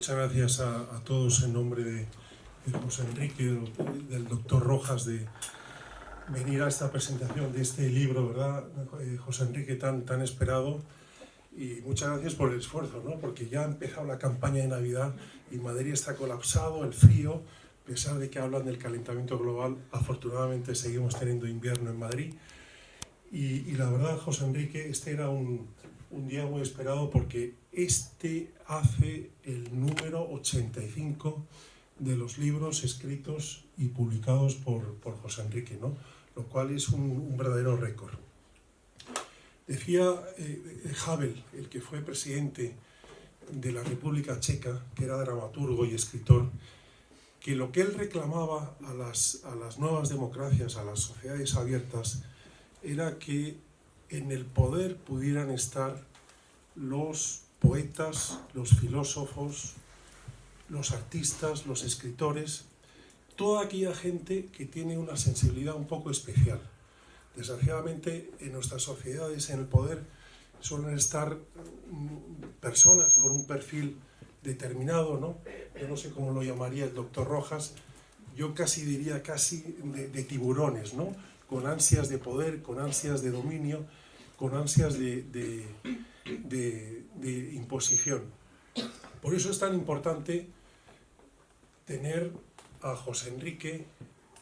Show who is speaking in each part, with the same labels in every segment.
Speaker 1: Muchas gracias a todos en nombre de José Enrique, del doctor Rojas, de venir a esta presentación de este libro, ¿verdad? José Enrique, tan esperado. Y muchas gracias por el esfuerzo, ¿no? Porque ya ha empezado la campaña de Navidad y Madrid está colapsado, el frío, a pesar de que hablan del calentamiento global, afortunadamente seguimos teniendo invierno en Madrid. Y la verdad, José Enrique, este era un día muy esperado porque este hace el número 85 de los libros escritos y publicados por José Enrique, ¿no? Lo cual es un verdadero récord. Decía Havel, el que fue presidente de la República Checa, que era dramaturgo y escritor, que lo que él reclamaba a las nuevas democracias, a las sociedades abiertas, era que en el poder pudieran estar los poetas, los filósofos, los artistas, los escritores, toda aquella gente que tiene una sensibilidad un poco especial. Desgraciadamente, en nuestras sociedades, en el poder, suelen estar personas con un perfil determinado, ¿no? Yo no sé cómo lo llamaría el doctor Rojas, yo casi diría de tiburones, ¿no? Con ansias de poder, con ansias de dominio, con ansias de imposición. Por eso es tan importante tener a José Enrique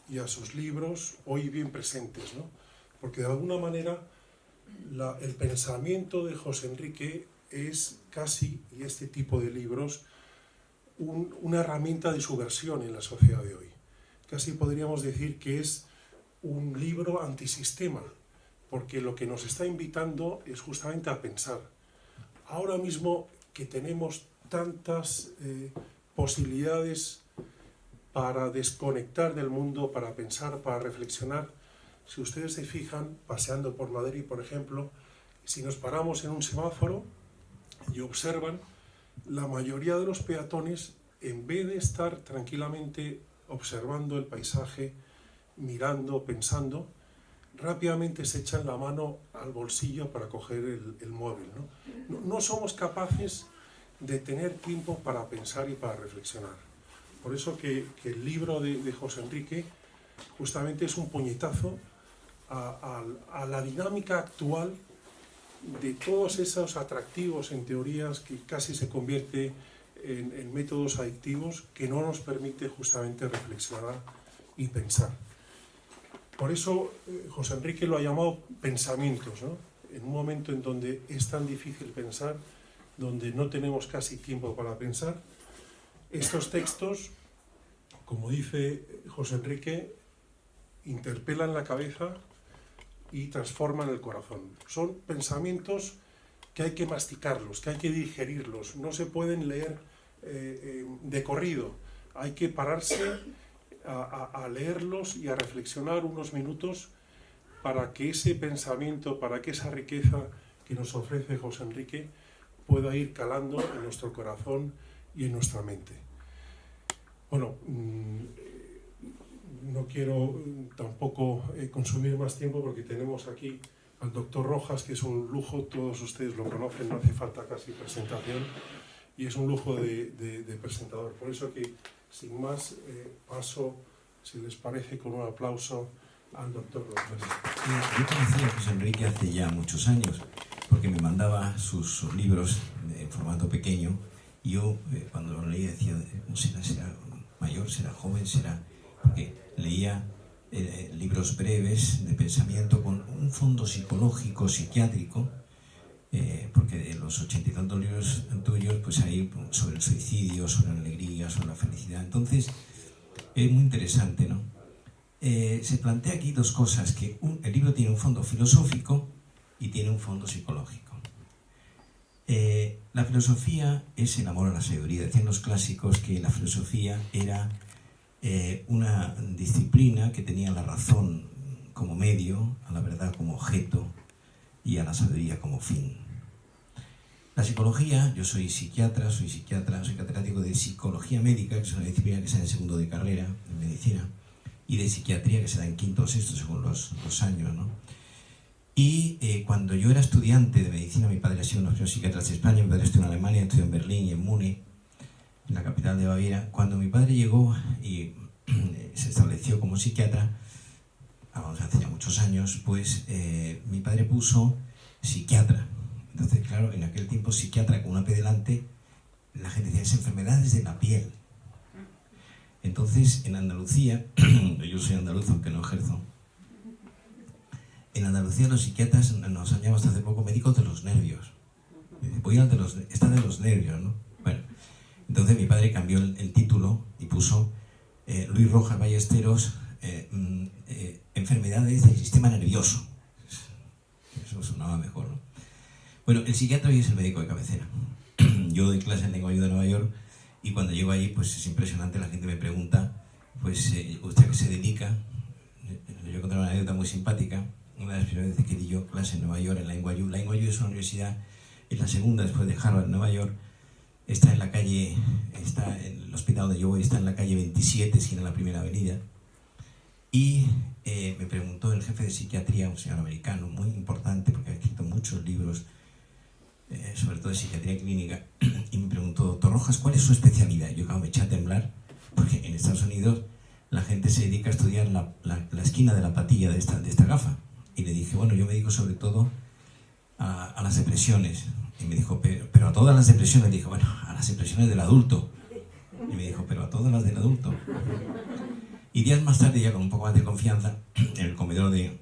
Speaker 1: y a sus libros hoy bien presentes, ¿no? Porque de alguna manera el pensamiento de José Enrique es casi, y este tipo de libros, una herramienta de subversión en la sociedad de hoy. Casi podríamos decir que es un libro antisistema, porque lo que nos está invitando es justamente a pensar. Ahora mismo que tenemos tantas posibilidades para desconectar del mundo, para pensar, para reflexionar, si ustedes se fijan, paseando por Madrid, por ejemplo, si nos paramos en un semáforo y observan, la mayoría de los peatones, en vez de estar tranquilamente observando el paisaje, mirando, pensando, rápidamente se echan la mano al bolsillo para coger el móvil, ¿no? No somos capaces de tener tiempo para pensar y para reflexionar. Por eso que el libro de José Enrique justamente es un puñetazo a la dinámica actual de todos esos atractivos en teorías que casi se convierte en métodos adictivos que no nos permite justamente reflexionar y pensar. Por eso José Enrique lo ha llamado pensamientos, ¿no? En un momento en donde es tan difícil pensar, donde no tenemos casi tiempo para pensar, estos textos, como dice José Enrique, interpelan la cabeza y transforman el corazón. Son pensamientos que hay que masticarlos, que hay que digerirlos, no se pueden leer de corrido, hay que pararse a leerlos y a reflexionar unos minutos para que ese pensamiento, para que esa riqueza que nos ofrece José Enrique pueda ir calando en nuestro corazón y en nuestra mente. Bueno, no quiero tampoco consumir más tiempo porque tenemos aquí al doctor Rojas, que es un lujo, todos ustedes lo conocen, no hace falta casi presentación, y es un lujo de presentador. Por eso que, sin más, paso, si les parece, con un aplauso al doctor Rojas.
Speaker 2: Yo conocí a José Enrique hace ya muchos años, porque me mandaba sus libros en formato pequeño, y yo cuando lo leía decía, no será mayor, será joven, será... porque leía libros breves de pensamiento con un fondo psicológico, psiquiátrico, porque de los 80 y tantos libros tuyos, pues hay sobre el suicidio, sobre la alegría, sobre la felicidad. Entonces, es muy interesante, ¿no? Se plantea aquí dos cosas, que el libro tiene un fondo filosófico y tiene un fondo psicológico. La filosofía es el amor a la sabiduría. Decían los clásicos que la filosofía era una disciplina que tenía la razón como medio, a la verdad como objeto y a la sabiduría como fin. La psicología, yo soy psiquiatra, soy catedrático de psicología médica, que es una disciplina que se da en segundo de carrera, en medicina, y de psiquiatría, que se da en quinto o sexto según los años, ¿no? Y cuando yo era estudiante de medicina, mi padre ha sido uno de los primeros psiquiatras de España, mi padre estudió en Alemania, estudió en Berlín y en Múnich. en la capital de Baviera. Cuando mi padre llegó y se estableció como psiquiatra, hace ya muchos años, pues mi padre puso psiquiatra. Entonces, claro, en aquel tiempo psiquiatra con una P delante, la gente decía, es enfermedades de la piel. Entonces, en Andalucía, yo soy andaluz aunque no ejerzo, en Andalucía los psiquiatras nos han llamado hasta hace poco médicos de los nervios. Voy al está de los nervios, ¿no? Bueno, entonces mi padre cambió el título y puso Luis Rojas Ballesteros, enfermedades del sistema nervioso. Eso sonaba mejor, ¿no? Bueno, el psiquiatra hoy es el médico de cabecera. Yo doy clase en Lengua Ayuda de Nueva York y cuando llego allí, pues es impresionante, la gente me pregunta, pues, ¿usted a qué se dedica? Yo conté una anécdota muy simpática. Una de las primeras veces que di yo clase en Nueva York, en la NYU. La NYU es una universidad, es la segunda después de Harvard en Nueva York. Está en la calle, está en el hospital donde yo voy, está en la calle 27, esquina de la Primera Avenida. Y me preguntó el jefe de psiquiatría, un señor americano muy importante, porque ha escrito muchos libros, sobre todo de psiquiatría clínica, y me preguntó, doctor Rojas, ¿cuál es su especialidad? Yo, claro, me eché a temblar, porque en Estados Unidos la gente se dedica a estudiar la esquina de la patilla de esta gafa. Y le dije, bueno, yo me dedico sobre todo a las depresiones. Y me dijo, pero a todas las depresiones. Le dije, bueno, a las depresiones del adulto. Y me dijo, pero a todas las del adulto. Y días más tarde, ya con un poco más de confianza, en el comedor de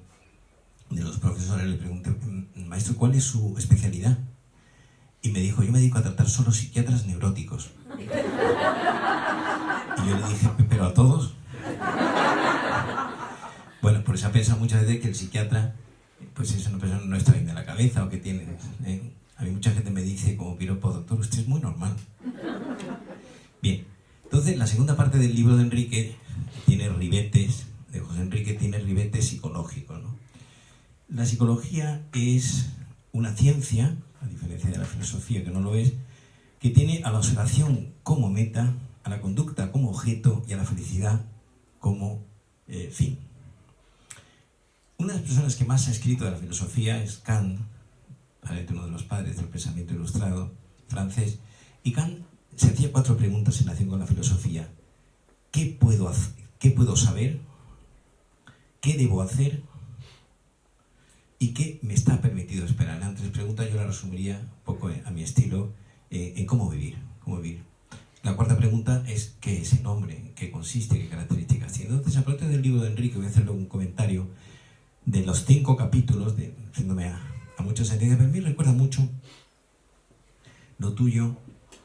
Speaker 2: los profesores le pregunté, maestro, ¿cuál es su especialidad? Y me dijo, yo me dedico a tratar solo psiquiatras neuróticos. Y yo le dije, pero a todos. Bueno, por eso ha pensado muchas veces que el psiquiatra pues es una persona que no está bien de la cabeza o que tiene... A mí mucha gente me dice como piropo, doctor, usted es muy normal. Bien, entonces la segunda parte del libro de Enrique tiene ribetes, de José Enrique tiene ribetes psicológicos, ¿no? La psicología es una ciencia, a diferencia de la filosofía que no lo es, que tiene a la observación como meta, a la conducta como objeto y a la felicidad como fin. Una de las personas que más ha escrito de la filosofía es Kant, probablemente uno de los padres del pensamiento ilustrado francés, y Kant se hacía 4 preguntas en relación con la filosofía. ¿Qué puedo hacer? ¿Qué puedo saber? ¿Qué debo hacer? ¿Y qué me está permitido esperar? Eran 3 preguntas, yo las resumiría un poco a mi estilo, en cómo vivir. La 4ª pregunta es ¿qué es el hombre? ¿En qué consiste? ¿Qué características tiene? Entonces, a partir del libro de Enrique, voy a hacerle un comentario de los 5 capítulos, refiriéndome a muchas sentencias, pero a mí recuerda mucho lo tuyo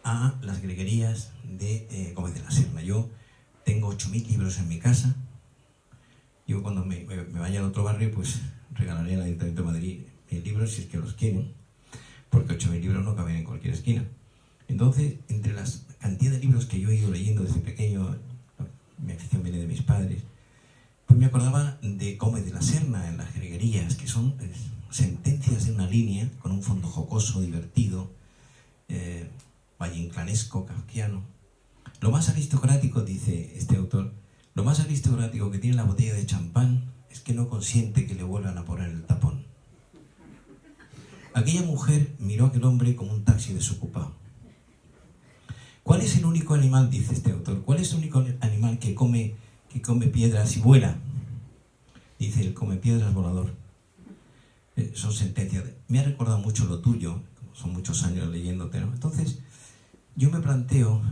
Speaker 2: a las greguerías de Gómez de la Serna. Yo tengo 8.000 libros en mi casa. Yo cuando me vaya al otro barrio, pues regalaré al Ayuntamiento de Madrid mis libros si es que los quieren, porque 8.000 libros no caben en cualquier esquina. Entonces, entre las cantidad de libros que yo he ido leyendo desde pequeño, mi afición viene de mis padres, pues me acordaba de Gómez de la Serna en las greguerías, que son sentencias de una línea, con un fondo jocoso, divertido, valleinclanesco, kafkiano. Lo más aristocrático, dice este autor, lo más aristocrático que tiene la botella de champán es que no consiente que le vuelvan a poner el tapón. Aquella mujer miró a aquel hombre como un taxi desocupado. ¿Cuál es el único animal, dice este autor, cuál es el único animal que come piedras y vuela? Dice, el come piedras volador. Son sentencias. Me ha recordado mucho lo tuyo, son muchos años leyéndote, ¿no? Entonces, yo me planteo,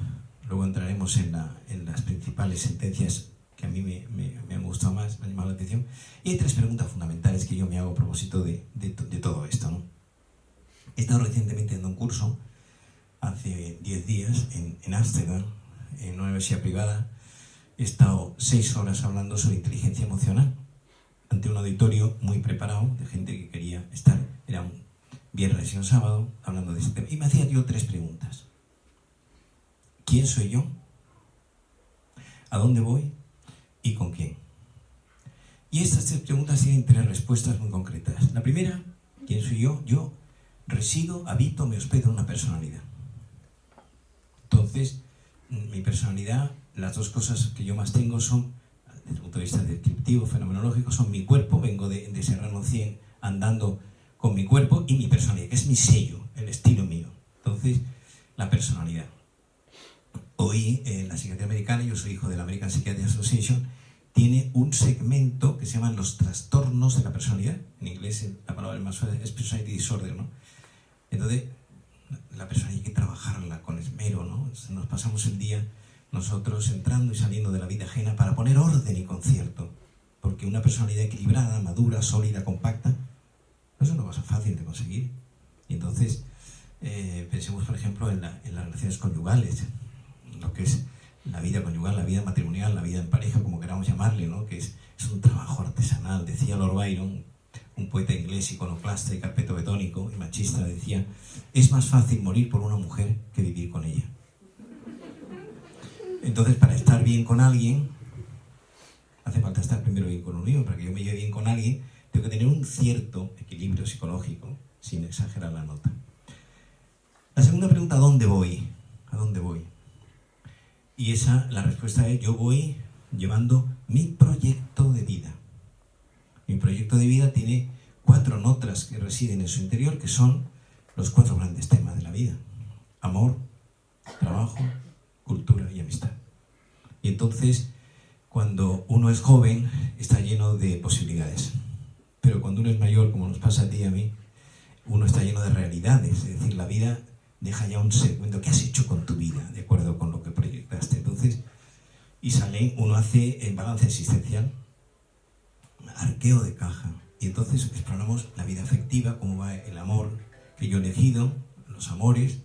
Speaker 2: luego entraremos en las principales sentencias que a mí me han gustado más, me han llamado la atención, y hay 3 preguntas fundamentales que yo me hago a propósito de todo esto, ¿no? He estado recientemente dando un curso, hace 10 días, en Ámsterdam, en una universidad privada. He estado 6 horas hablando sobre inteligencia emocional, ante un auditorio muy preparado, de gente que quería estar, era un viernes y un sábado, hablando de este tema. Y me hacía yo 3 preguntas. ¿Quién soy yo? ¿A dónde voy? ¿Y con quién? Y estas 3 preguntas tienen 3 respuestas muy concretas. La primera, ¿quién soy yo? Yo resido, habito, me hospedo en una personalidad. Entonces, mi personalidad, las 2 cosas que yo más tengo son, desde el punto de vista descriptivo, fenomenológico, son mi cuerpo, vengo de Serrano 100 andando con mi cuerpo, y mi personalidad, que es mi sello, el estilo mío. Entonces, la personalidad. oí en la psiquiatría americana, yo soy hijo de la American Psychiatric Association, tiene un segmento que se llaman los trastornos de la personalidad. En inglés la palabra más suave es personality disorder, ¿no? Entonces, la personalidad hay que trabajarla con esmero, ¿no? Nos pasamos el día nosotros entrando y saliendo de la vida ajena para poner orden y concierto. Porque una personalidad equilibrada, madura, sólida, compacta, eso no va a ser fácil de conseguir. Y entonces, pensemos, por ejemplo, en las relaciones conyugales, lo que es la vida conyugal, la vida matrimonial, la vida en pareja, como queramos llamarle, ¿no? Que es un trabajo artesanal. Decía Lord Byron, un poeta inglés iconoclasta y carpetobetónico y machista, decía: es más fácil morir por una mujer que vivir con ella. Entonces, para estar bien con alguien, hace falta estar primero bien con uno mismo. Para que yo me lleve bien con alguien, tengo que tener un cierto equilibrio psicológico, sin exagerar la nota. La segunda pregunta: ¿a dónde voy? ¿A dónde voy? Y la respuesta es: yo voy llevando mi proyecto de vida. Mi proyecto de vida tiene 4 notas que residen en su interior, que son los 4 grandes temas de la vida: amor, trabajo, cultura y amistad. Y entonces, cuando uno es joven, está lleno de posibilidades. Pero cuando uno es mayor, como nos pasa a ti y a mí, uno está lleno de realidades. Es decir, la vida deja ya un segmento. ¿Qué has hecho con tu vida? De acuerdo con lo que proyectaste. Entonces, y sale, uno hace el balance existencial, arqueo de caja. Y entonces exploramos la vida afectiva, cómo va el amor que yo he elegido, los amores.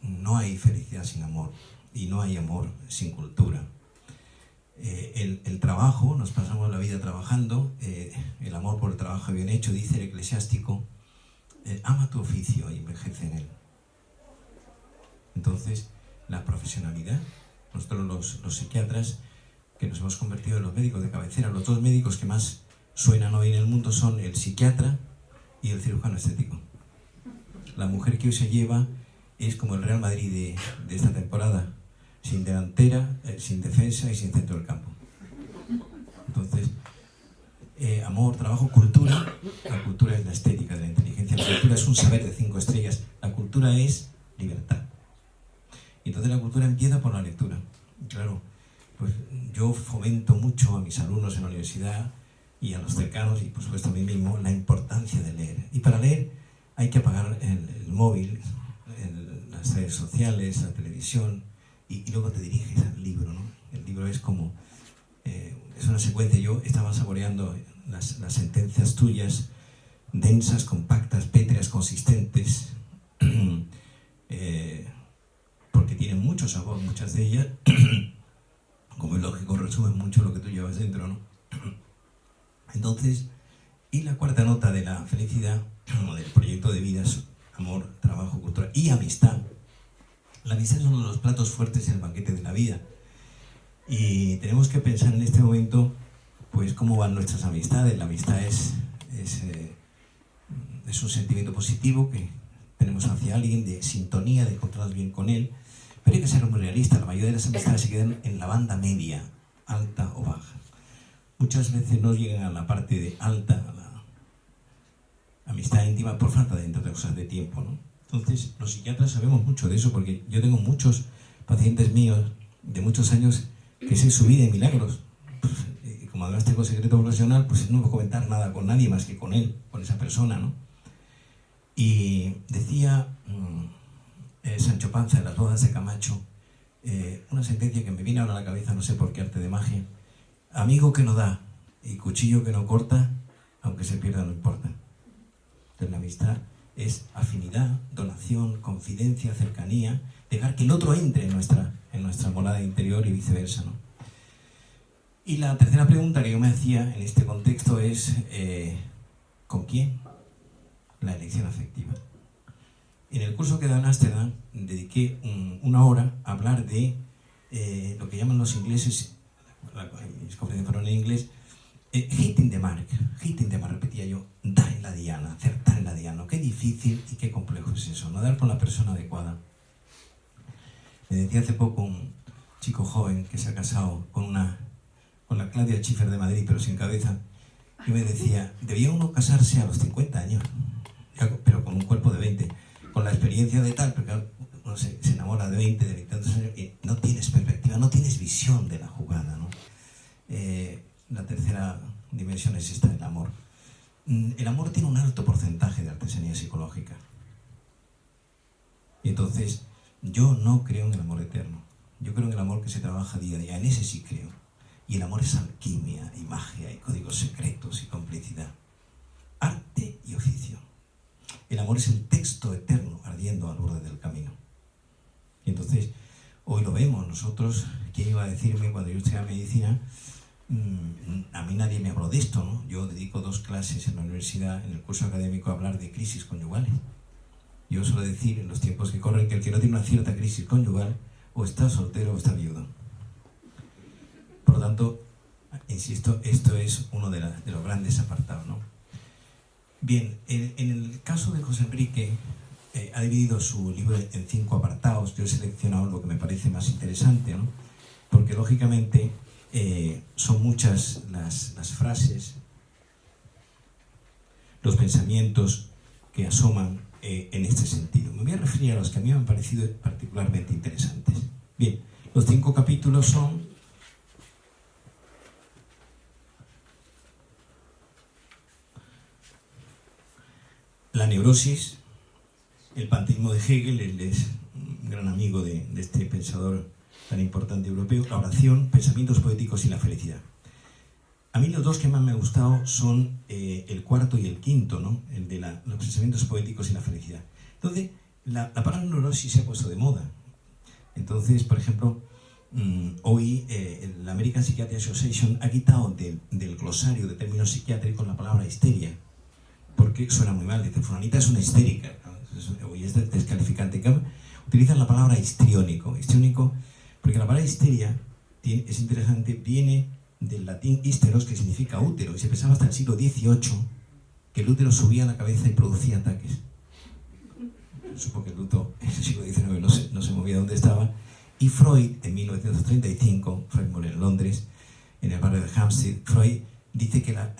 Speaker 2: No hay felicidad sin amor y no hay amor sin cultura. El trabajo, nos pasamos la vida trabajando, el amor por el trabajo bien hecho, dice el eclesiástico: ama tu oficio y envejece en él. Entonces, la profesionalidad, nosotros los psiquiatras, que nos hemos convertido en los médicos de cabecera, los 2 médicos que más suenan hoy en el mundo son el psiquiatra y el cirujano estético. La mujer que hoy se lleva es como el Real Madrid de esta temporada: sin delantera, sin defensa y sin centro del campo. Entonces, amor, trabajo, cultura. La cultura es la estética de la inteligencia. La cultura es un saber de 5 estrellas. La cultura es libertad. Y entonces la cultura empieza por la lectura. Y claro, pues yo fomento mucho a mis alumnos en la universidad y a los cercanos, y por supuesto a mí mismo, la importancia de leer. Y para leer hay que apagar el móvil, las redes sociales, la televisión, y luego te diriges al libro, ¿no? El libro es como... es una secuencia. Yo estaba saboreando las sentencias tuyas, densas, compactas, pétreas, consistentes, porque tienen mucho sabor, muchas de ellas, como es lógico, resumen mucho lo que tú llevas dentro, ¿no? Entonces, y la 4ª nota de la felicidad, o del proyecto de vida, es amor, trabajo, cultura y amistad. La amistad es uno de los platos fuertes en el banquete de la vida. Y tenemos que pensar en este momento, pues, cómo van nuestras amistades. La amistad es un sentimiento positivo que tenemos hacia alguien, de sintonía, de encontrarnos bien con él. Pero hay que ser muy realista. La mayoría de las amistades se quedan en la banda media, alta o baja. Muchas veces no llegan a la parte de alta, a la amistad íntima, por falta de, entre otras cosas, de tiempo, ¿no? Entonces, los psiquiatras sabemos mucho de eso, porque yo tengo muchos pacientes míos de muchos años que sé su vida en milagros. Pues, y como además tengo secreto profesional, pues no puedo comentar nada con nadie más que con él, con esa persona, ¿no? Y decía Sancho Panza en Las bodas de Camacho, una sentencia que me viene ahora a la cabeza, no sé por qué arte de magia: amigo que no da y cuchillo que no corta, aunque se pierda no importa. Entonces la amistad es afinidad, donación, confidencia, cercanía, dejar que el otro entre en nuestra morada interior y viceversa, ¿no? Y la tercera pregunta que yo me hacía en este contexto es: ¿con quién? La elección afectiva. En el curso que da en Ámsterdam dediqué 1 hora a hablar de lo que llaman los ingleses, mis conferencias fueron en inglés, hitting the mark, repetía yo, dar en la diana, acertar en la diana. Qué difícil y qué complejo es eso, no dar con la persona adecuada. Me decía hace poco un chico joven que se ha casado con la Claudia Schiffer de Madrid, pero sin cabeza, y me decía: debía uno casarse a los 50 años, pero con un cuerpo de 20, con la experiencia de tal, porque uno se enamora de 20, de 20 años y no tienes perspectiva, no tienes visión de la jugada, ¿no? La tercera dimensión es esta, el amor. El amor tiene un alto porcentaje de artesanía psicológica. Y entonces, yo no creo en el amor eterno. Yo creo en el amor que se trabaja día a día. En ese sí creo. Y el amor es alquimia y magia y códigos secretos y complicidad. Arte y oficio. El amor es el texto eterno ardiendo al borde del camino. Y entonces, hoy lo vemos nosotros. ¿Quién iba a decirme cuando yo estudiaba medicina? A mí nadie me habló de esto, ¿no? Yo dedico 2 clases en la universidad, en el curso académico, a hablar de crisis conyugales. Yo suelo decir en los tiempos que corren que el que no tiene una cierta crisis conyugal o está soltero o está viudo. Por lo tanto, insisto, esto es uno de los grandes apartados, ¿no? Bien, en el caso de José Enrique, ha dividido su libro en 5 apartados. Yo he seleccionado lo que me parece más interesante, ¿no? Porque lógicamente son muchas las frases, los pensamientos que asoman en este sentido. Me voy a referir a los que a mí me han parecido particularmente interesantes. Bien, los 5 capítulos son: la neurosis, el panteísmo de Hegel, él es un gran amigo de este pensador tan importante europeo, la oración, pensamientos poéticos y la felicidad. A mí los 2 que más me han gustado son el 4º y el 5º, ¿no? El de los pensamientos poéticos y la felicidad. Entonces, la palabra neurosis se ha puesto de moda. Entonces, por ejemplo, hoy la American Psychiatric Association ha quitado del glosario de términos psiquiátricos la palabra histeria, porque suena muy mal. Dice, fulanita es una histérica, ¿no? Hoy es descalificante. Utilizan la palabra histriónico. Histriónico, porque la palabra histeria es interesante, viene del latín histeros, que significa útero, y se pensaba hasta el siglo XVIII que el útero subía a la cabeza y producía ataques. Supongo que el útero en el siglo XIX no se movía de donde estaba. Y Freud, en 1935, Freud muere en Londres, en el barrio de Hampstead, Freud dice que la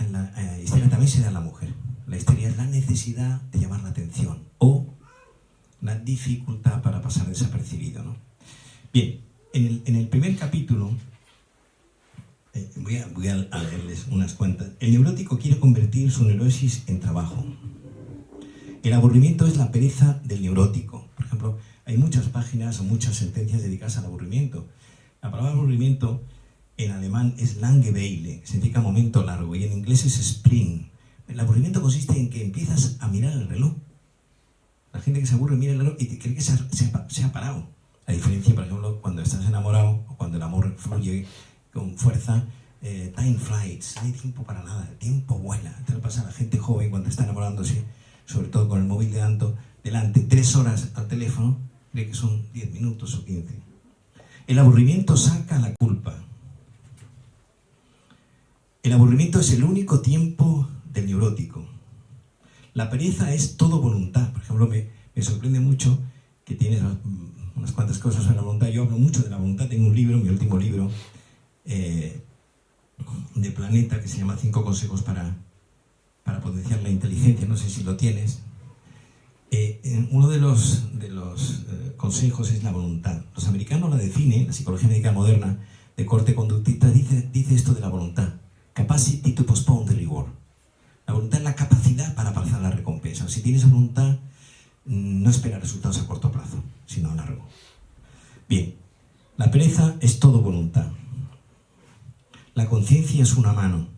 Speaker 2: histeria también se da a la mujer. La histeria es la necesidad de llamar la atención o la dificultad para pasar desapercibido, ¿no? Bien, en el primer capítulo, voy a leerles unas cuantas. El neurótico quiere convertir su neurosis en trabajo. El aburrimiento es la pereza del neurótico. Por ejemplo, hay muchas páginas o muchas sentencias dedicadas al aburrimiento. La palabra aburrimiento en alemán es Langeweile, significa momento largo, y en inglés es Spring. El aburrimiento consiste en que empiezas a mirar el reloj. La gente que se aburre mira el reloj y cree que se ha parado. A diferencia, por ejemplo, cuando estás enamorado o cuando el amor fluye con fuerza, time flies, no hay tiempo para nada, el tiempo vuela. Esto le pasa a la gente joven cuando está enamorándose, sobre todo con el móvil delante 3 horas al teléfono, cree que son 10 minutos o 15. El aburrimiento saca la culpa. El aburrimiento es el único tiempo del neurótico. La pereza es todo voluntad. Por ejemplo, me sorprende mucho que tienes unas cuantas cosas sobre la voluntad. Yo hablo mucho de la voluntad. Tengo un libro, mi último libro, de Planeta, que se llama 5 consejos para potenciar la inteligencia. No sé si lo tienes. Uno de los consejos es la voluntad. Los americanos la definen, la psicología médica moderna de corte conductista dice esto de la voluntad: capacity to postpone the reward. La voluntad es la capacidad para aplazar la recompensa. Si tienes voluntad, no espera resultados a corto plazo, sino a largo. Bien, la pereza es todo voluntad. La conciencia es una mano.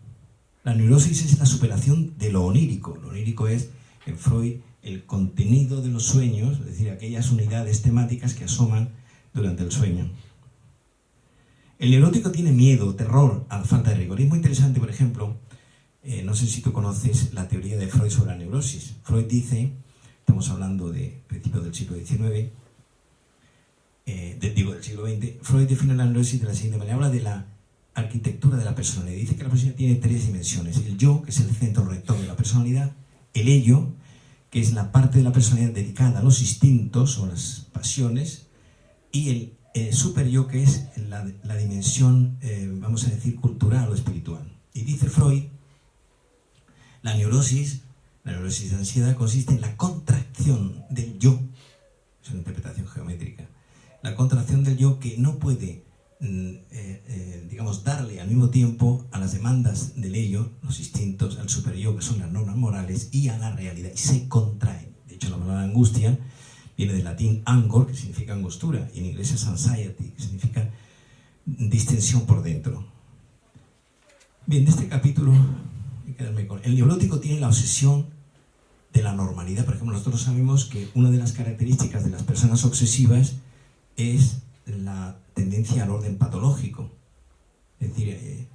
Speaker 2: La neurosis es la superación de lo onírico. Lo onírico es, en Freud, el contenido de los sueños, es decir, aquellas unidades temáticas que asoman durante el sueño. El neurótico tiene miedo, terror a la falta de rigor. Es muy interesante, por ejemplo, no sé si tú conoces la teoría de Freud sobre la neurosis. Freud dice, estamos hablando de principios del siglo XIX, del siglo XX, Freud define la neurosis de la siguiente manera: habla de la arquitectura de la personalidad. Dice que la personalidad tiene 3 dimensiones: el yo, que es el centro rector de la personalidad; el ello, que es la parte de la personalidad dedicada a los instintos o las pasiones; y el super yo, que es la dimensión, vamos a decir, cultural o espiritual. Y dice Freud, la neurosis de ansiedad consiste en la contracción del yo es una interpretación geométrica. La contracción del yo que no puede, digamos, darle al mismo tiempo a las demandas del ello, los instintos, al superyo, que son las normas morales, y a la realidad, y se contrae. De hecho, la palabra angustia viene del latín angor, que significa angostura, y en inglés es anxiety, que significa distensión por dentro. Bien, de este capítulo, voy a quedarme con... El neurótico tiene la obsesión de la normalidad. Por ejemplo, nosotros sabemos que una de las características de las personas obsesivas es la tendencia al orden patológico. Es decir,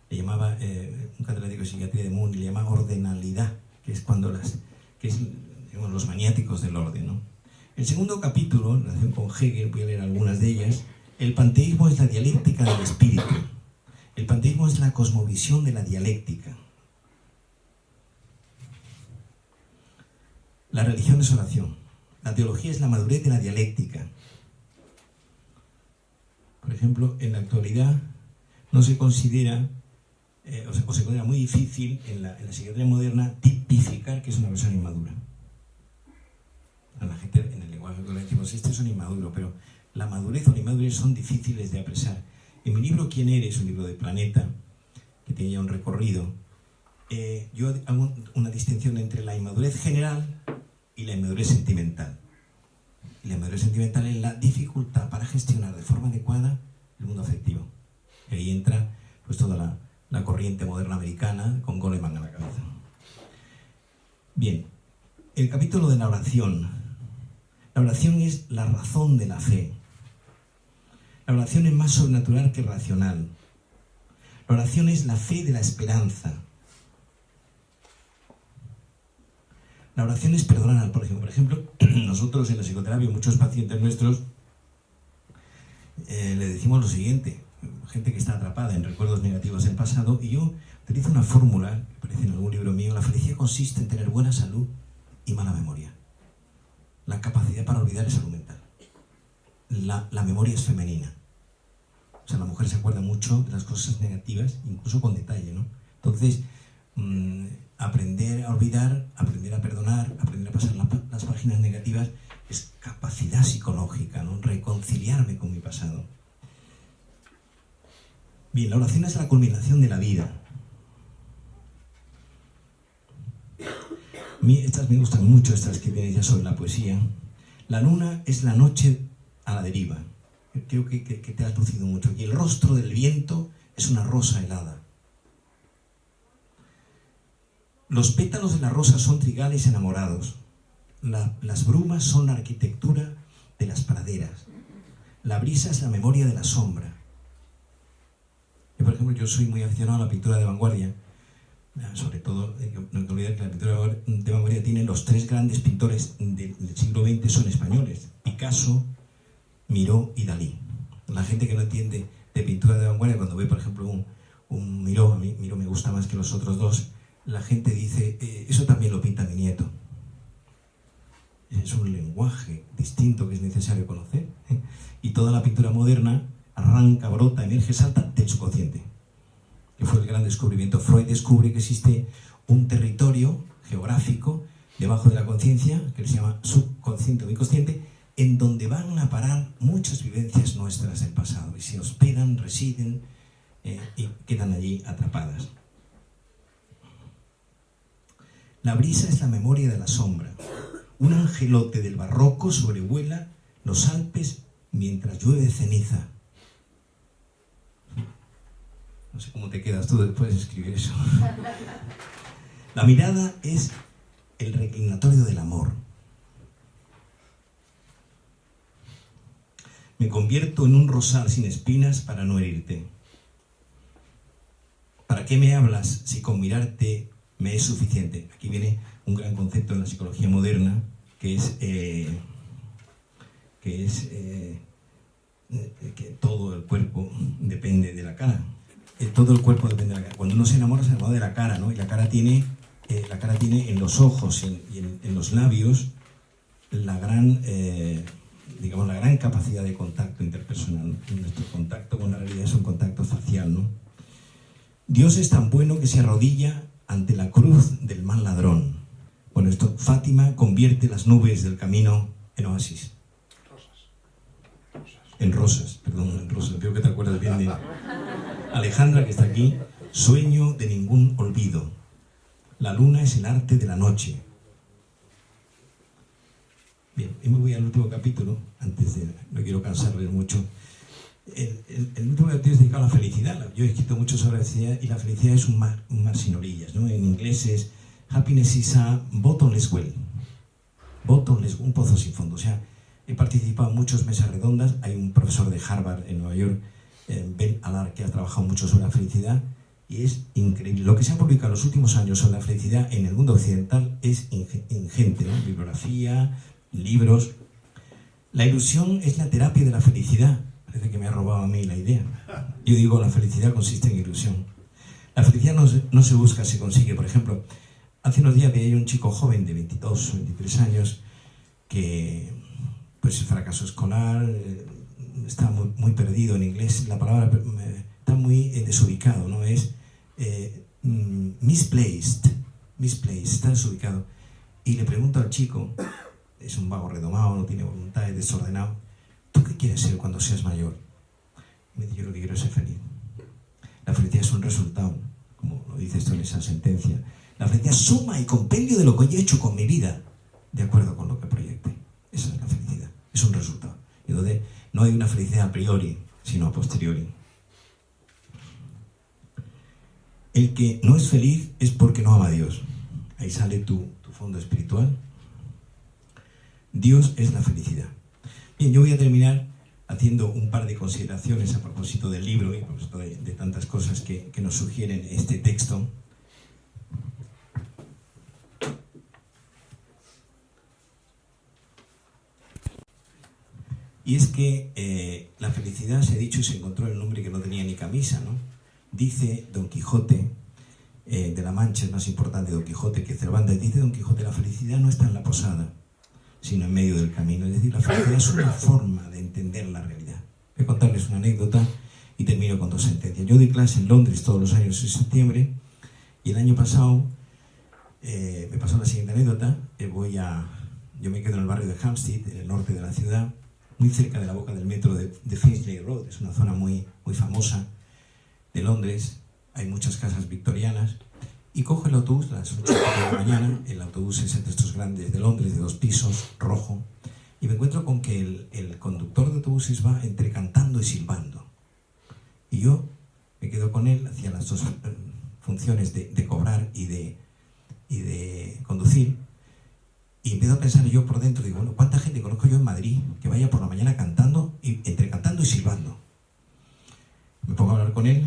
Speaker 2: le llamaba un catedrático de psiquiatría de Moon, le llama ordenalidad, que es cuando digamos, los maniáticos del orden, ¿no? El segundo capítulo, en relación con Hegel, voy a leer algunas de ellas. El panteísmo es la dialéctica del espíritu. El panteísmo es la cosmovisión de la dialéctica. La religión es oración. La teología es la madurez de la dialéctica. Por ejemplo, en la actualidad no se considera, o se considera muy difícil en la psiquiatría moderna tipificar que es una persona inmadura. A la gente en el lenguaje le decimos, este es un inmaduro, pero la madurez o la inmadurez son difíciles de apresar. En mi libro ¿Quién eres?, un libro de Planeta, que tiene ya un recorrido, yo hago una distinción entre la inmadurez general y la inmadurez sentimental. Y la inmadurez sentimental es la dificultad para gestionar de forma adecuada el mundo afectivo. Y ahí entra pues toda la corriente moderna americana con Goleman a la cabeza. Bien, el capítulo de la oración. La oración es la razón de la fe. La oración es más sobrenatural que racional. La oración es la fe de la esperanza. La oración es perdonar. Por ejemplo, nosotros en la psicoterapia, muchos pacientes nuestros, le decimos lo siguiente, gente que está atrapada en recuerdos negativos del pasado, y yo utilizo una fórmula, que aparece en algún libro mío: la felicidad consiste en tener buena salud y mala memoria. La capacidad para olvidar es salud mental. La memoria es femenina. O sea, la mujer se acuerda mucho de las cosas negativas, incluso con detalle, ¿no? Entonces, aprender a olvidar, aprender a perdonar, aprender a pasar las páginas negativas es capacidad psicológica, ¿no? Reconciliarme con mi pasado. Bien, la oración es la culminación de la vida. Estas me gustan mucho, estas que vienen ya sobre la poesía. La luna es la noche a la deriva. Creo que te has lucido mucho. Y el rostro del viento es una rosa helada. Los pétalos de la rosa son trigales enamorados. Las brumas son la arquitectura de las praderas. La brisa es la memoria de la sombra. Por ejemplo, yo soy muy aficionado a la pintura de vanguardia. Sobre todo, no hay que olvidar que la pintura de vanguardia tiene los tres grandes pintores del siglo XX son españoles: Picasso, Miró y Dalí. La gente que no entiende de pintura de vanguardia, cuando ve, por ejemplo, un Miró, a mí Miró me gusta más que los otros dos, la gente dice, eso también lo pinta mi nieto. Es un lenguaje distinto que es necesario conocer, ¿eh? Y toda la pintura moderna arranca, brota, emerge, salta del subconsciente, que fue el gran descubrimiento. Freud descubre que existe un territorio geográfico debajo de la conciencia, que se llama subconsciente o inconsciente, en donde van a parar muchas vivencias nuestras del pasado y se hospedan, residen y quedan allí atrapadas. La brisa es la memoria de la sombra. Un angelote del barroco sobrevuela los Alpes mientras llueve ceniza. No sé cómo te quedas tú después de escribir eso. La mirada es el reclinatorio del amor. Me convierto en un rosal sin espinas para no herirte. ¿Para qué me hablas si con mirarte me es suficiente? Aquí viene un gran concepto en la psicología moderna, que es que todo el cuerpo depende de la cara. Todo el cuerpo depende de la cara. Cuando uno se enamora de la cara, ¿no? Y la cara tiene en los ojos y en los labios la gran capacidad de contacto interpersonal. Nuestro contacto con la realidad es un contacto facial, ¿no? Dios es tan bueno que se arrodilla ante la cruz del mal ladrón. Bueno, Fátima convierte las nubes del camino en Oasis. En Rosas, veo que te acuerdas bien de Alejandra, que está aquí. Sueño de ningún olvido. La luna es el arte de la noche. Bien, y me voy al último capítulo, no quiero cansarles mucho. El último capítulo es dedicado a la felicidad. Yo he escrito mucho sobre la felicidad, y la felicidad es un mar sin orillas, ¿no? En inglés es happiness is a bottomless well. Bottomless, un pozo sin fondo. O sea, he participado en muchas mesas redondas. Hay un profesor de Harvard en Nueva York, Ben Allard, que ha trabajado mucho sobre la felicidad, y es increíble. Lo que se ha publicado en los últimos años sobre la felicidad en el mundo occidental es ingente, ¿no? Bibliografía, libros. La ilusión es la terapia de la felicidad. Parece que me ha robado a mí la idea. Yo digo, la felicidad consiste en ilusión. La felicidad no se busca, se consigue. Por ejemplo, hace unos días veía un chico joven de 22 o 23 años que, pues, fracasó escolar, está muy perdido en inglés. La palabra está muy desubicado, ¿no? Es misplaced, está desubicado. Y le pregunto al chico, es un vago redomado, no tiene voluntad, es desordenado: ¿tú qué quieres ser cuando seas mayor? Y me dice: yo lo que quiero es ser feliz. La felicidad es un resultado, como lo dice esto en esa sentencia. La felicidad es suma y compendio de lo que yo he hecho con mi vida, de acuerdo con lo que proyecte. Esa es la felicidad, es un resultado. Y donde no hay una felicidad a priori, sino a posteriori. El que no es feliz es porque no ama a Dios. Ahí sale tu fondo espiritual. Dios es la felicidad. Bien, yo voy a terminar haciendo un par de consideraciones a propósito del libro y a propósito de tantas cosas que nos sugieren este texto. Y es que la felicidad, se ha dicho, se encontró en un hombre que no tenía ni camisa, ¿no? Dice Don Quijote de la Mancha, es más importante Don Quijote que Cervantes, dice Don Quijote: la felicidad no está en la posada, sino en medio del camino. Es decir, la felicidad es una forma de entender la realidad. Voy a contarles una anécdota y termino con dos sentencias. Yo doy clase en Londres todos los años en septiembre, y el año pasado me pasó la siguiente anécdota. Yo me quedo en el barrio de Hampstead, en el norte de la ciudad, muy cerca de la boca del metro de Finchley Road. Es una zona muy famosa de Londres. Hay muchas casas victorianas. Y cojo el autobús a las 8 de la mañana. El autobús es de estos grandes de Londres, de 2 pisos, rojo. Y me encuentro con que el conductor de autobuses va entre cantando y silbando. Y yo me quedo con él, hacía las dos funciones de cobrar y de conducir. Y empiezo a pensar yo por dentro, digo, bueno, ¿cuánta gente conozco yo en Madrid que vaya por la mañana cantando, entre cantando y silbando? Me pongo a hablar con él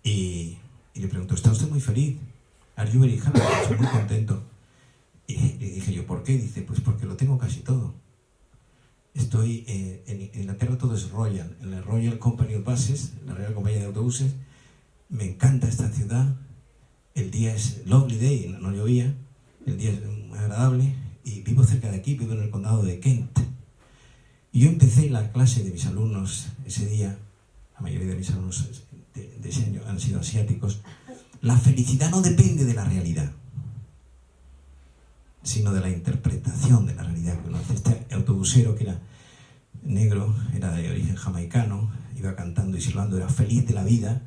Speaker 2: y le pregunto: ¿está usted muy feliz? ¿Are you very happy? Estoy muy contento. Y le dije yo: ¿por qué? Dice: pues porque lo tengo casi todo. Estoy en Inglaterra, todo es Royal, en la Royal Company of Buses, la Real Compañía de Autobuses. Me encanta esta ciudad. El día es lovely day, no llovía. El día es muy agradable. Y vivo cerca de aquí, vivo en el condado de Kent. Y yo empecé la clase de mis alumnos ese día. La mayoría de mis alumnos de ese año han sido asiáticos. La felicidad no depende de la realidad, sino de la interpretación de la realidad que uno hace. Este autobusero, que era negro, era de origen jamaicano, iba cantando y silbando, era feliz de la vida.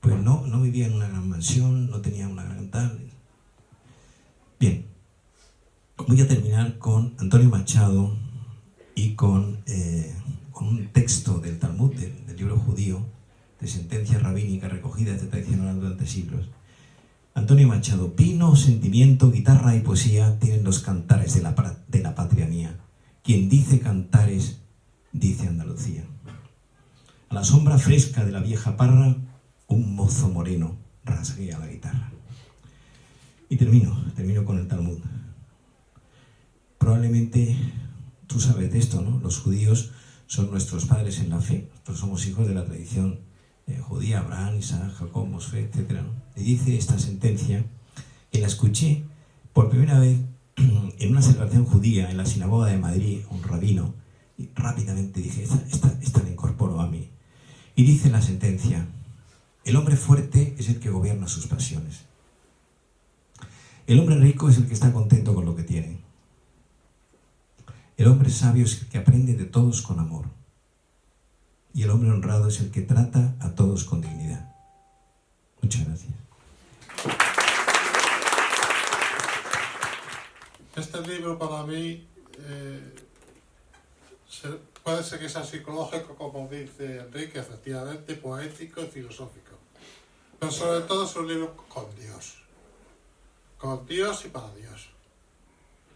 Speaker 2: Pues no vivía en una gran mansión, no tenía una gran tal. Bien, voy a terminar con Antonio Machado y con un texto del Talmud, del libro judío, de sentencia rabínica recogida de tradición oral durante siglos. Antonio Machado: pino, sentimiento, guitarra y poesía tienen los cantares de la patria mía. Quien dice cantares, dice Andalucía. A la sombra fresca de la vieja parra, un mozo moreno rasguea la guitarra. Y termino con el Talmud. Probablemente tú sabes de esto, ¿no? Los judíos son nuestros padres en la fe. Nosotros somos hijos de la tradición judía: Abraham, Isaac, Jacob, Mosfe, etc., ¿no? Y dice esta sentencia, que la escuché por primera vez en una celebración judía en la sinagoga de Madrid, un rabino, y rápidamente dije: esta la incorporo a mí. Y dice la sentencia: el hombre fuerte es el que gobierna sus pasiones. El hombre rico es el que está contento con lo que tiene. El hombre sabio es el que aprende de todos con amor. Y el hombre honrado es el que trata a todos con dignidad. Muchas gracias.
Speaker 3: Este libro para mí puede ser que sea psicológico, como dice Enrique, efectivamente, poético y filosófico. Pero sobre todo es un libro con Dios. Con Dios y para Dios.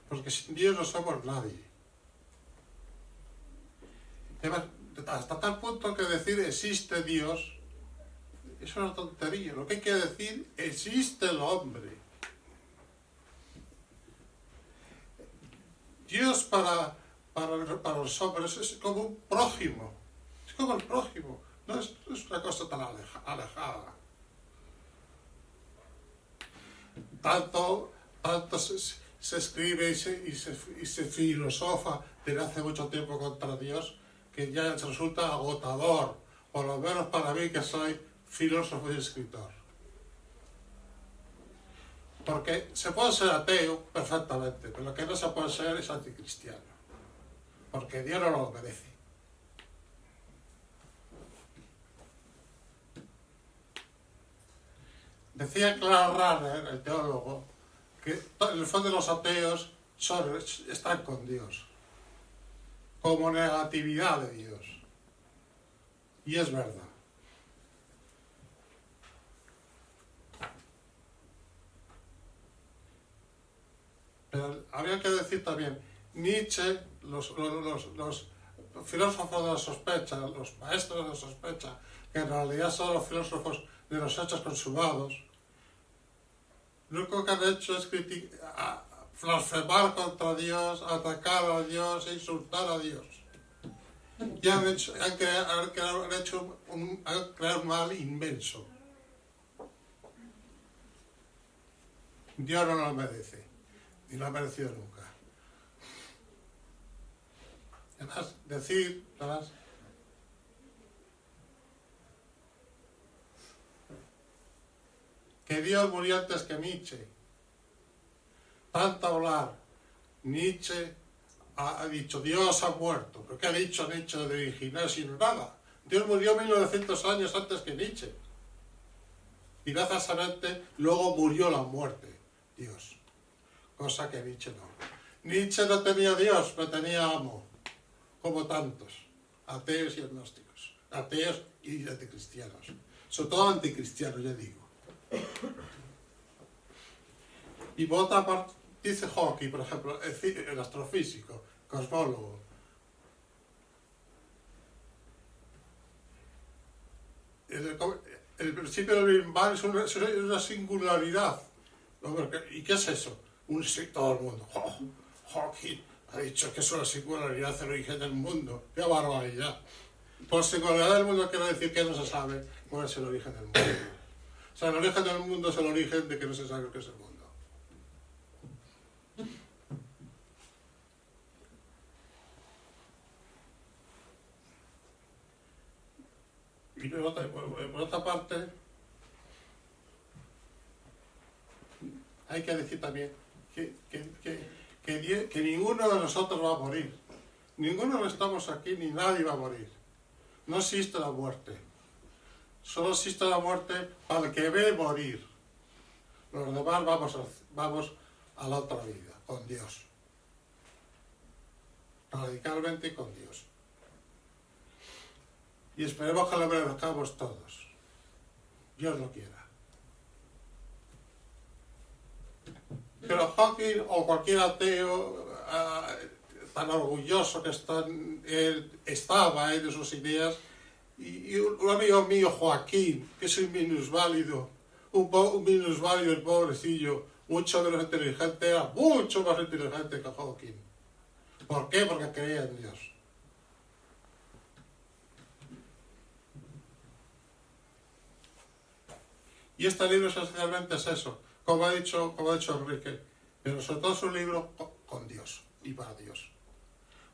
Speaker 3: Porque sin Dios no somos nadie. Hasta tal punto que decir existe Dios es una tontería. Lo que hay que decir, existe el hombre. Dios para los hombres es como un prójimo. Es como el prójimo. No es una cosa tan alejada. Tanto se escribe y se filosofa desde hace mucho tiempo contra Dios, que ya resulta agotador, por lo menos para mí que soy filósofo y escritor. Porque se puede ser ateo perfectamente, pero lo que no se puede ser es anticristiano, porque Dios no lo merece. Decía Karl Rahner, el teólogo, que en el fondo los ateos están con Dios, como negatividad de Dios. Y es verdad. Pero habría que decir también, Nietzsche, los filósofos de la sospecha, los maestros de la sospecha, que en realidad son los filósofos de los hechos consumados, lo único que han hecho es blasfemar contra Dios, atacar a Dios e insultar a Dios. Y han creado un mal inmenso. Dios no lo merece, ni lo ha merecido nunca. Además, que Dios murió antes que Nietzsche. Tanto hablar, Nietzsche ha dicho Dios ha muerto. ¿Pero qué ha dicho Nietzsche de original? Sino nada. Dios murió 1900 años antes que Nietzsche. Y graciosamente luego murió la muerte, Dios. Cosa que Nietzsche no. Nietzsche no tenía Dios, pero tenía amo. Como tantos. Ateos y agnósticos. Ateos y anticristianos. Sobre todo anticristianos, ya digo. Y por otra parte, dice Hawking, por ejemplo, el astrofísico, cosmólogo, el principio del Big Bang es una singularidad. ¿Y qué es eso? Todo el mundo. Hawking ha dicho que es una singularidad el origen del mundo. ¡Qué barbaridad! Por singularidad del mundo quiere decir que no se sabe cuál es el origen del mundo. O sea, el origen del mundo es el origen de que no se sabe qué es el mundo. Y por otra parte, hay que decir también que ninguno de nosotros va a morir. Ninguno no estamos aquí, ni nadie va a morir. No existe la muerte. Solo existe la muerte para el que ve morir. Los demás vamos a la otra vida, con Dios. Radicalmente con Dios. Y esperemos que lo merezcamos todos. Dios lo quiera. Pero Hawking o cualquier ateo tan orgulloso que estaba de sus ideas, y un amigo mío, Joaquín, que es un minusválido, un minusválido, el pobrecillo, mucho menos inteligente, era mucho más inteligente que Hawking. ¿Por qué? Porque creía en Dios. Y este libro esencialmente es eso, como ha dicho Enrique, pero sobre todo es un libro con Dios y para Dios.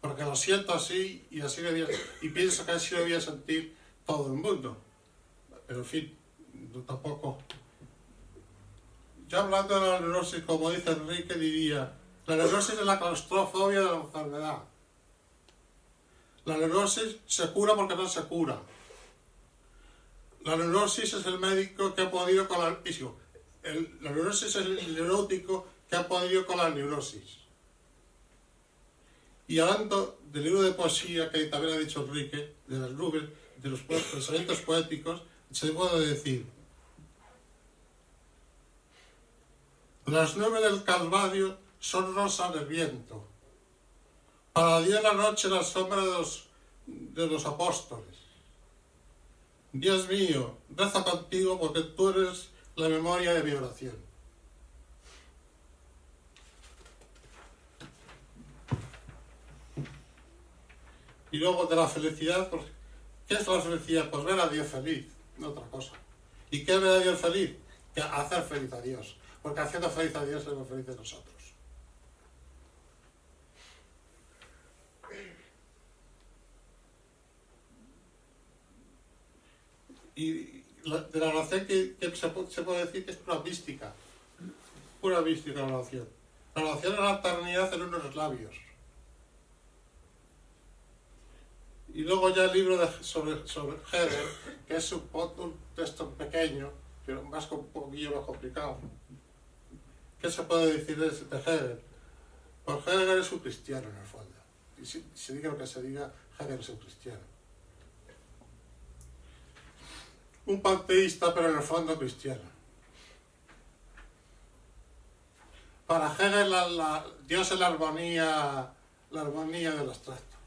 Speaker 3: Porque lo siento así y pienso que así lo debía sentir todo el mundo. Pero en fin, no, tampoco. Yo hablando de la neurosis, como dice Enrique, diría, la neurosis es la claustrofobia de la enfermedad. La neurosis se cura porque no se cura. La neurosis es el médico que ha podido con la... La neurosis es el neurótico que ha podido con la neurosis. Y hablando del libro de poesía que también ha dicho Enrique, de las nubes, de los pensamientos poéticos, se puede decir: las nubes del Calvario son rosas del viento. Para Dios la noche la sombra de los apóstoles. Dios mío, rezo contigo porque tú eres la memoria de mi oración. Y luego de la felicidad, pues, ¿qué es la felicidad? Pues ver a Dios feliz, no otra cosa. ¿Y qué es ver a Dios feliz? Que hacer feliz a Dios. Porque haciendo feliz a Dios somos felices nosotros. Y de la oración que se puede decir que es pura mística la oración. La oración es la eternidad en unos labios. Y luego ya el libro sobre Hegel, que es un texto pequeño, pero un poquillo más complicado. ¿Qué se puede decir de Hegel? Pues Hegel es un cristiano en el fondo. Y si se diga lo que se diga, Hegel es un cristiano. Un panteísta, pero en el fondo cristiano. Para Hegel, Dios es la armonía del abstracto.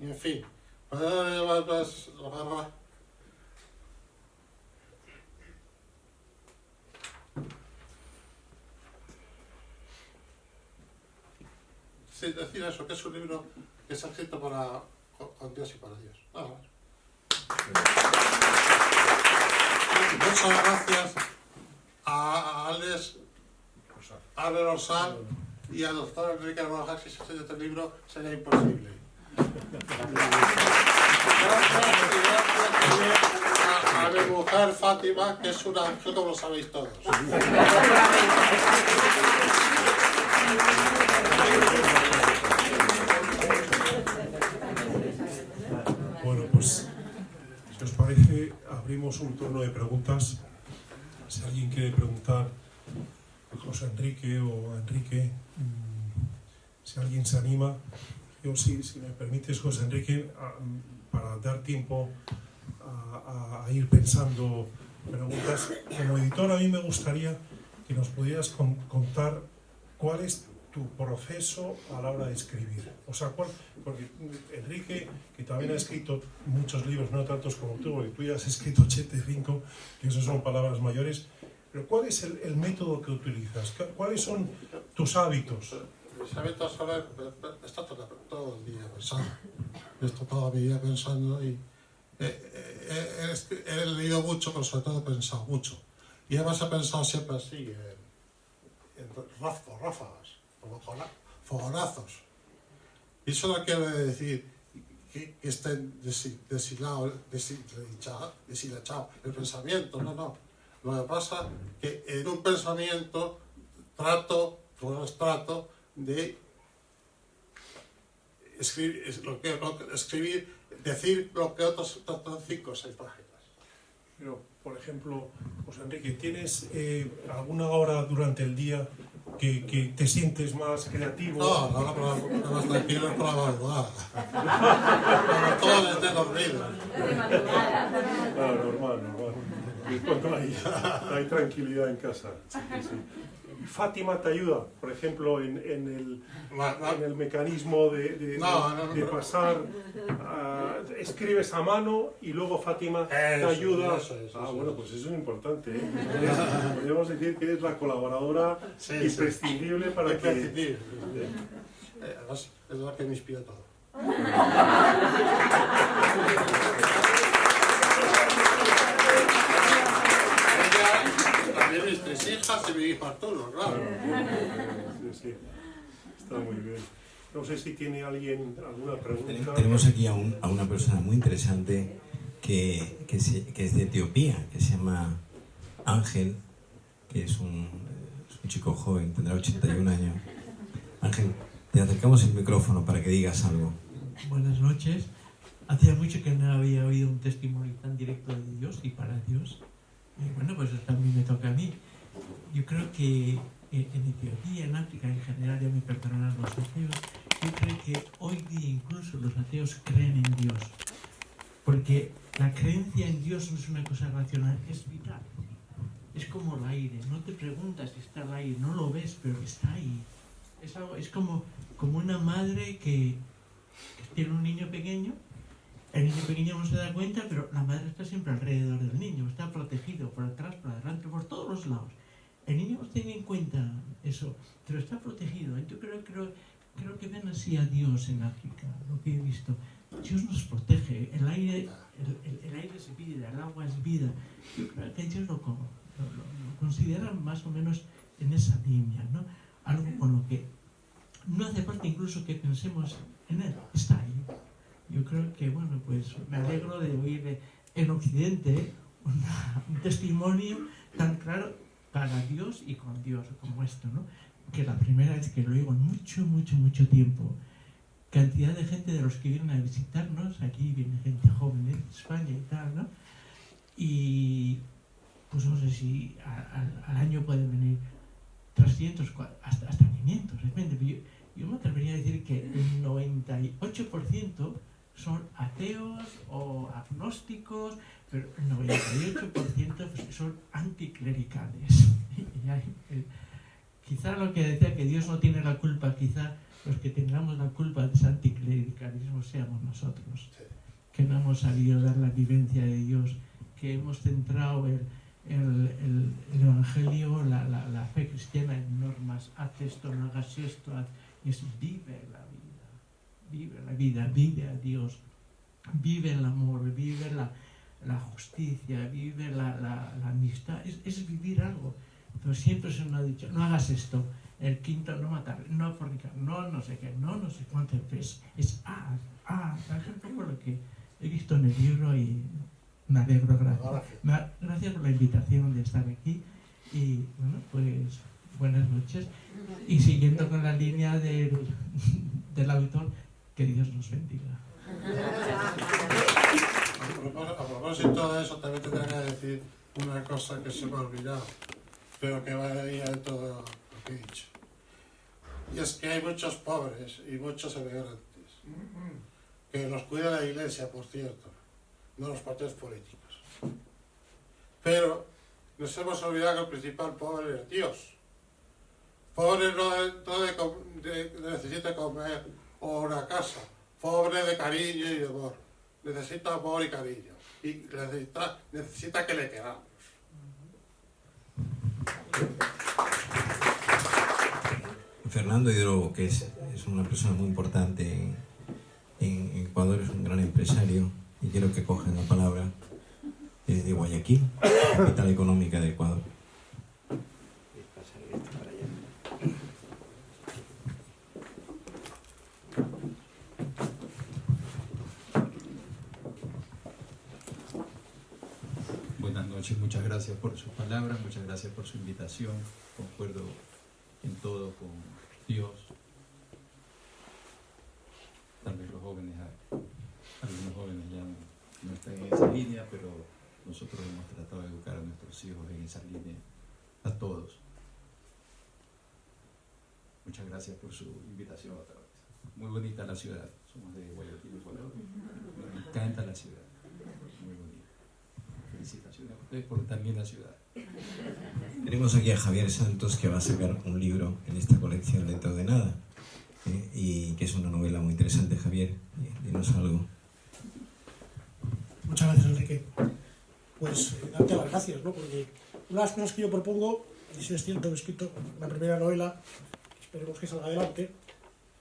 Speaker 3: Y en fin, sí, decir eso, que es un libro que se ha escrito con Dios y para Dios. Nada más. Muchas gracias a Alex Rosal y al doctor Enrique Rojas. Si se hace este libro sería imposible. Gracias a mi mujer Fátima, que es un ángel, como lo sabéis todos.
Speaker 1: Bueno, pues, si os parece, abrimos un turno de preguntas. Si alguien quiere preguntar a José Enrique o a Enrique, si alguien se anima. Yo, si me permites, José Enrique, para dar tiempo a ir pensando preguntas, como editor a mí me gustaría que nos pudieras contar cuál es tu proceso a la hora de escribir. O sea, porque Enrique, que también ha escrito muchos libros, no tantos como tú, porque tú ya has escrito 85, que eso son palabras mayores, pero ¿cuál es el método que utilizas? ¿Cuáles son tus hábitos?
Speaker 3: Mis hábitos son estar todo el día pensando. Estoy toda mi vida pensando y he leído mucho, pero sobre todo he pensado mucho. Y además he pensado siempre así, en ráfagas, como fogonazos. Y eso no quiere decir que estén deshilachado el pensamiento, no. Lo que pasa es que en un pensamiento trato de escribir, decir lo que otros tratan 5 o 6 páginas.
Speaker 1: Pero, por ejemplo, José Enrique, ¿tienes alguna hora durante el día que te sientes más creativo?
Speaker 3: No, más tranquilo es por la madrugada. Cuando todos estén dormidos.
Speaker 1: Claro, normal. Cuando hay tranquilidad en casa. Sí. Fátima te ayuda, por ejemplo, en el mecanismo de pasar, escribes a mano y luego Fátima te ayuda. Eso, bueno, pues eso es importante, ¿eh? Podríamos decir que es la colaboradora imprescindible para que...
Speaker 3: Además, es la que me inspira todo. También mis 3 hijas y mi hijo Arturo, claro.
Speaker 1: Sí. Está muy bien. No sé si tiene alguien alguna pregunta.
Speaker 2: Tenemos aquí a una persona muy interesante que es de Etiopía, que se llama Ángel, que es un chico joven, tendrá 81 años. Ángel, te acercamos el micrófono para que digas algo.
Speaker 4: Buenas noches. Hacía mucho que no había oído un testimonio tan directo de Dios y para Dios. Y bueno, pues también me toca a mí. Yo creo que en Etiopía, en África en general, ya me perdonarán los ateos, yo creo que hoy día incluso los ateos creen en Dios. Porque la creencia en Dios no es una cosa racional, es vital. Es como el aire, no te preguntas si está el aire, no lo ves, pero está ahí. Es como una madre que tiene un niño pequeño. El niño pequeño no se da cuenta, pero la madre está siempre alrededor del niño, está protegido por atrás, por adelante, por todos los lados. El niño no tiene en cuenta eso, pero está protegido. Yo creo que ven así a Dios en África, lo que he visto. Dios nos protege, el aire es vida, el agua es vida. Yo creo que ellos lo consideran más o menos en esa línea, ¿no? Algo con lo que no hace falta incluso que pensemos en él, está ahí. Yo creo que, bueno, pues me alegro de oír en Occidente un testimonio tan claro para Dios y con Dios, como esto, ¿no? Que la primera vez que lo oigo en mucho tiempo, cantidad de gente de los que vienen a visitarnos, aquí viene gente joven de España y tal, ¿no? Y pues no sé si al año pueden venir 300, hasta 500, depende. Yo me atrevería a decir que el 98% son ateos o agnósticos, pero el 98% son anticlericales. Quizá lo que decía que Dios no tiene la culpa, quizá los que tengamos la culpa de ese anticlericalismo seamos nosotros, que no hemos sabido dar la vivencia de Dios, que hemos centrado el Evangelio, la fe cristiana en normas, haz esto, no hagas esto, y es vive la vida, vive a Dios, vive el amor, vive la justicia, vive la amistad, es vivir algo. Pero siempre se nos ha dicho, no hagas esto, el quinto, no matar, no fornicar, no sé qué, no sé cuánto, es es un poco lo que he visto en el libro y me alegro, gracias. Gracias por la invitación de estar aquí y bueno, pues buenas noches. Y siguiendo con la línea del autor, que Dios nos bendiga.
Speaker 3: A propósito de eso, también tendré que decir una cosa que se me ha olvidado, pero que va ahí de todo lo que he dicho. Y es que hay muchos pobres y muchos emigrantes, que los cuida la Iglesia, por cierto, no los partidos políticos. Pero nos hemos olvidado que el principal pobre es Dios. Pobre no necesita comer o una casa, pobre de cariño y de amor. Necesita amor y cariño. Y necesita que le queramos.
Speaker 2: Fernando Hidrobo, que es una persona muy importante en Ecuador, es un gran empresario, y quiero que cojan la palabra, de Guayaquil, capital económica de Ecuador.
Speaker 5: Buenas noches, muchas gracias por sus palabras, muchas gracias por su invitación. Concuerdo en todo con Dios. Tal vez los jóvenes, algunos jóvenes ya no están en esa línea, pero nosotros hemos tratado de educar a nuestros hijos en esa línea, a todos. Muchas gracias por su invitación otra vez. Muy bonita la ciudad, somos de Guayaquil, Ecuador. Nos encanta la ciudad, muy bonita. Felicitaciones a ustedes por también la ciudad.
Speaker 2: Tenemos aquí a Javier Santos, que va a sacar un libro en esta colección dentro de nada, y que es una novela muy interesante. Javier, dinos algo.
Speaker 6: Muchas gracias, Enrique. Pues darte las gracias, ¿no? Porque una de las cosas que yo propongo, y si es cierto que he escrito la primera novela, esperemos que salga adelante,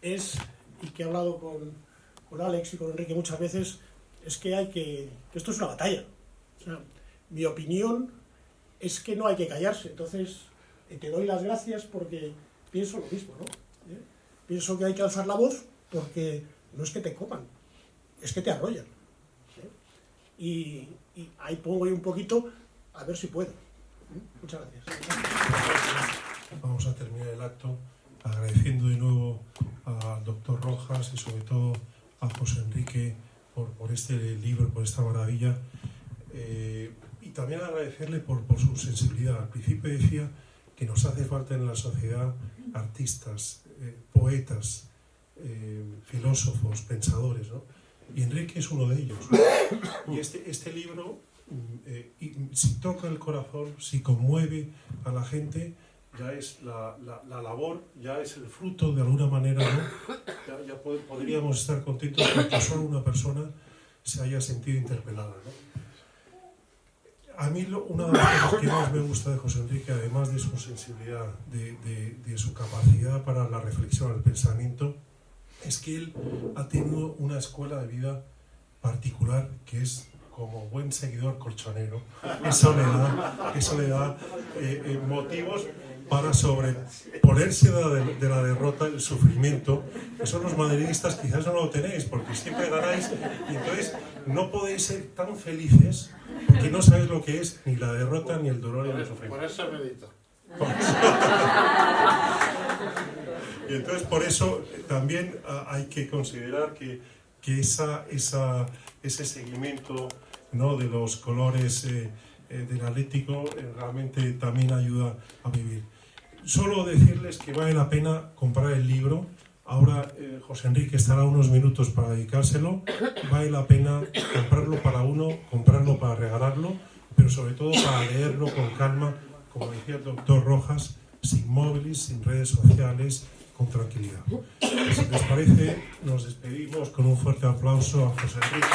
Speaker 6: y que he hablado con Alex y con Enrique muchas veces, es que esto es una batalla. O sea, mi opinión es que no hay que callarse. Entonces, te doy las gracias porque pienso lo mismo, ¿no? Pienso que hay que alzar la voz porque no es que te coman, es que te arrollan. Y ahí pongo yo un poquito a ver si puedo. Muchas gracias.
Speaker 1: Vamos a terminar el acto agradeciendo de nuevo al doctor Rojas y sobre todo a José Enrique por este libro, por esta maravilla, y también agradecerle por su sensibilidad. Al principio decía que nos hace falta en la sociedad artistas, poetas, filósofos, pensadores, ¿no? Y Enrique es uno de ellos. Y este libro, si toca el corazón, si conmueve a la gente, ya es la labor, ya es el fruto de alguna manera, ¿no? Ya podríamos estar contentos porque solo una persona se haya sentido interpelada, ¿no? A mí una de las cosas que más me gusta de José Enrique, además de su sensibilidad, de su capacidad para la reflexión, el pensamiento, es que él ha tenido una escuela de vida particular que es, como buen seguidor colchonero, eso le da motivos para sobreponerse de la derrota, el sufrimiento. Eso los madridistas quizás no lo tenéis, porque siempre ganáis y entonces no podéis ser tan felices porque no sabéis lo que es ni la derrota, ni el dolor, ni el sufrimiento.
Speaker 3: Por eso medito.
Speaker 1: Y entonces por eso también hay que considerar que ese seguimiento, ¿no?, de los colores del Atlético realmente también ayuda a vivir. Solo decirles que vale la pena comprar el libro. Ahora José Enrique estará unos minutos para dedicárselo. Vale la pena comprarlo para uno, comprarlo para regalarlo, pero sobre todo para leerlo con calma, como decía el doctor Rojas, sin móviles, sin redes sociales, con tranquilidad. Si les parece, nos despedimos con un fuerte aplauso a José Enrique.